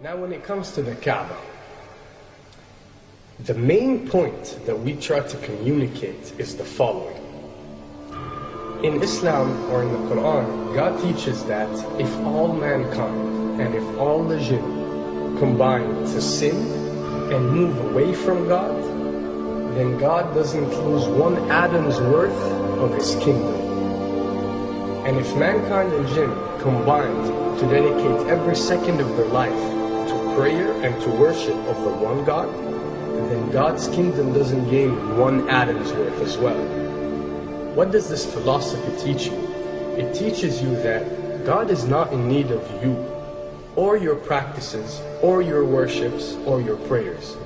Now when it comes to the Kaaba, the main point that we try to communicate is the following. In Islam or in the Quran, God teaches that if all mankind and if all the jinn combine to sin and move away from God, then God doesn't lose one atom's worth of His kingdom. And if mankind and jinn combined to dedicate every second of their life to prayer and to worship of the one God, then God's kingdom doesn't gain one atom's worth as well. What does this philosophy teach you? It teaches you that God is not in need of you, or your practices, or your worships, or your prayers.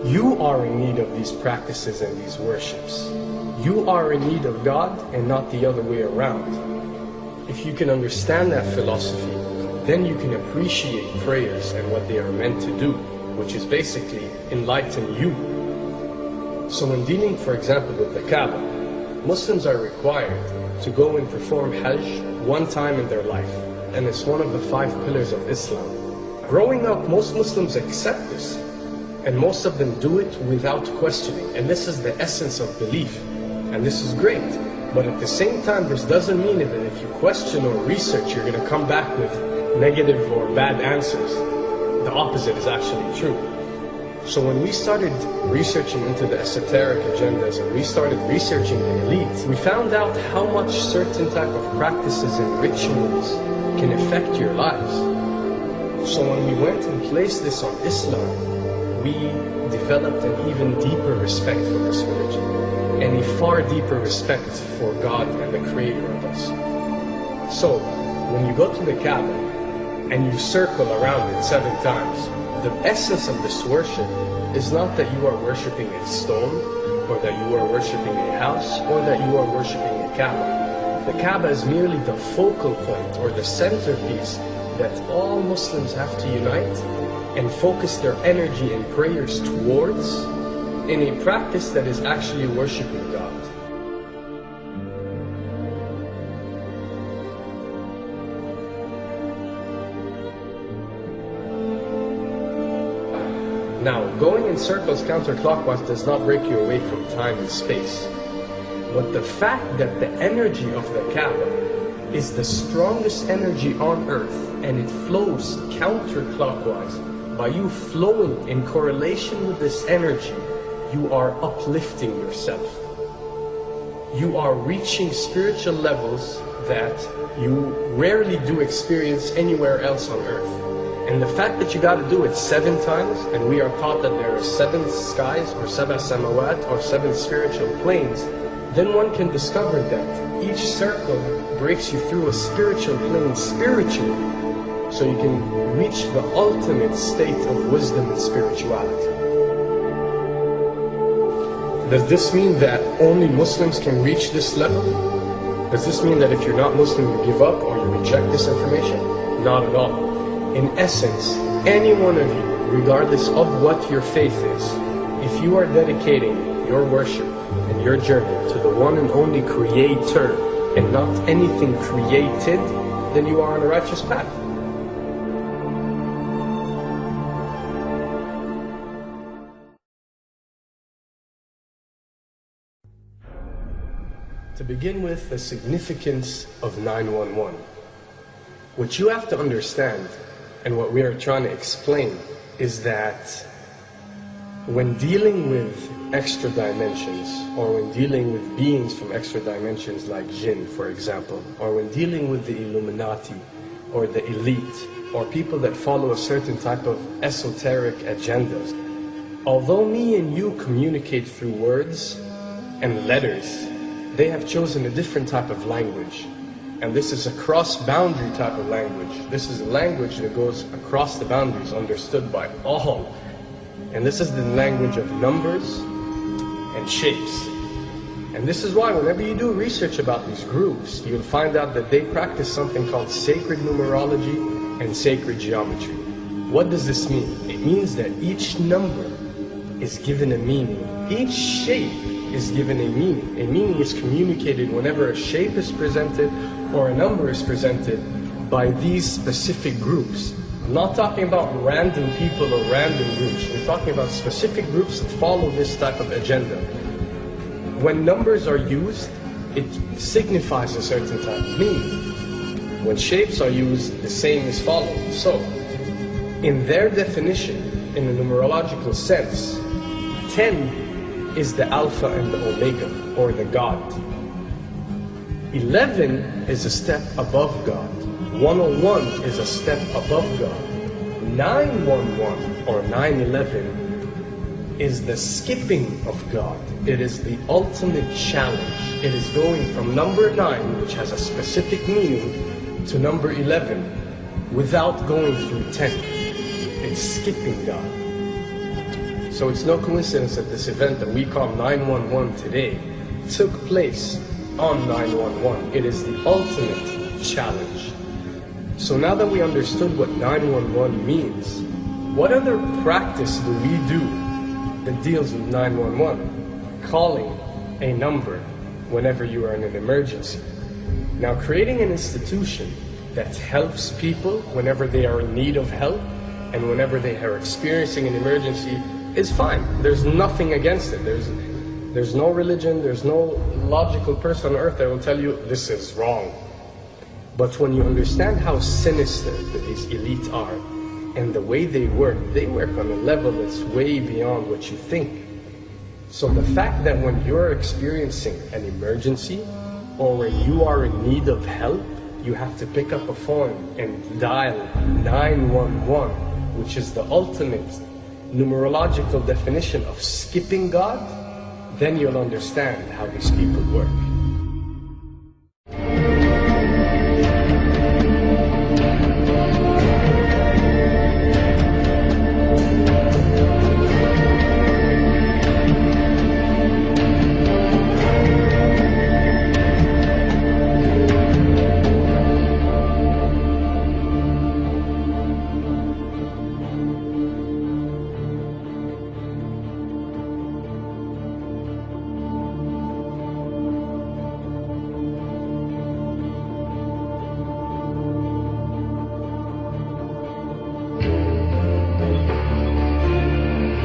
You are in need of these practices and these worships. You are in need of God and not the other way around. If you can understand that philosophy, then you can appreciate prayers and what they are meant to do, which is basically enlighten you. So when dealing, for example, with the Kaaba, Muslims are required to go and perform Hajj one time in their life, and it's one of the 5 pillars of Islam. Growing up, most Muslims accept this, and most of them do it without questioning, and this is the essence of belief, and this is great. But at the same time, this doesn't mean that if you question or research, you're going to come back with negative or bad answers. The opposite is actually true. So when we started researching into the esoteric agendas and we started researching the elites, we found out how much certain type of practices and rituals can affect your lives. So when we went and placed this on Islam, we developed an even deeper respect for this religion and a far deeper respect for God and the Creator of us. So when you go to the Kaaba and you circle around it 7 times, the essence of this worship is not that you are worshipping a stone, or that you are worshipping a house, or that you are worshipping a Kaaba. The Kaaba is merely the focal point, or the centerpiece, that all Muslims have to unite and focus their energy and prayers towards in a practice that is actually worshipping God. Now, going in circles counterclockwise does not break you away from time and space. But the fact that the energy of the Kaaba is the strongest energy on earth and it flows counterclockwise, by you flowing in correlation with this energy, you are uplifting yourself. You are reaching spiritual levels that you rarely do experience anywhere else on earth. And the fact that you got to do it 7 times, and we are taught that there are 7 skies, or 7 samawat, or 7 spiritual planes, then one can discover that each circle breaks you through a spiritual plane spiritually, so you can reach the ultimate state of wisdom and spirituality. Does this mean that only Muslims can reach this level? Does this mean that if you're not Muslim, you give up or you reject this information? Not at all. In essence, any one of you, regardless of what your faith is, if you are dedicating your worship and your journey to the one and only Creator and not anything created, then you are on a righteous path. To begin with, the significance of 911. What you have to understand, and what we are trying to explain, is that when dealing with extra dimensions, or when dealing with beings from extra dimensions like jinn, for example, or when dealing with the Illuminati, or the elite, or people that follow a certain type of esoteric agendas, although me and you communicate through words and letters, they have chosen a different type of language. And this is a cross-boundary type of language. This is a language that goes across the boundaries, understood by all. And this is the language of numbers and shapes. And this is why whenever you do research about these groups, you'll find out that they practice something called sacred numerology and sacred geometry. What does this mean? It means that each number is given a meaning. Each shape is given a meaning. A meaning is communicated whenever a shape is presented or a number is presented by these specific groups. I'm not talking about random people or random groups. We're talking about specific groups that follow this type of agenda. When numbers are used, it signifies a certain type of meaning. When shapes are used, the same is followed. So, in their definition, in a numerological sense, 10 is the Alpha and the Omega, or the God. 11 is a step above God. 101 is a step above God. 911 or 911 is the skipping of God. It is the ultimate challenge. It is going from number 9, which has a specific meaning, to number 11 without going through 10. It's skipping God. So it's no coincidence that this event that we call 911 today took place on 911. It is the ultimate challenge. So now that we understood what 911 means, what other practice do we do that deals with 911? Calling a number whenever you are in an emergency. Now, creating an institution that helps people whenever they are in need of help and whenever they are experiencing an emergency is fine. There's nothing against it. There's no religion, there's no logical person on earth that will tell you this is wrong. But when you understand how sinister these elites are and the way they work on a level that's way beyond what you think. So the fact that when you're experiencing an emergency or when you are in need of help, you have to pick up a phone and dial 911, which is the ultimate numerological definition of skipping God, then you'll understand how these people work.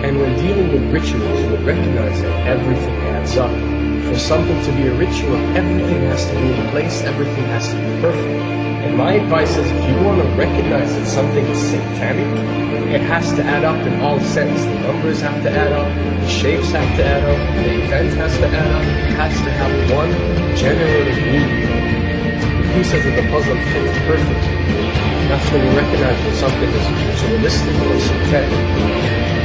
And when dealing with rituals, you would recognize that everything adds up. For something to be a ritual, everything has to be in place, everything has to be perfect. And my advice is, if you want to recognize that something is satanic, it has to add up in all sense. The numbers have to add up, the shapes have to add up, the event has to add up, it has to have one general meaning. The pieces of the puzzle fit perfectly. That's when you recognize when something is ritualistic or satanic.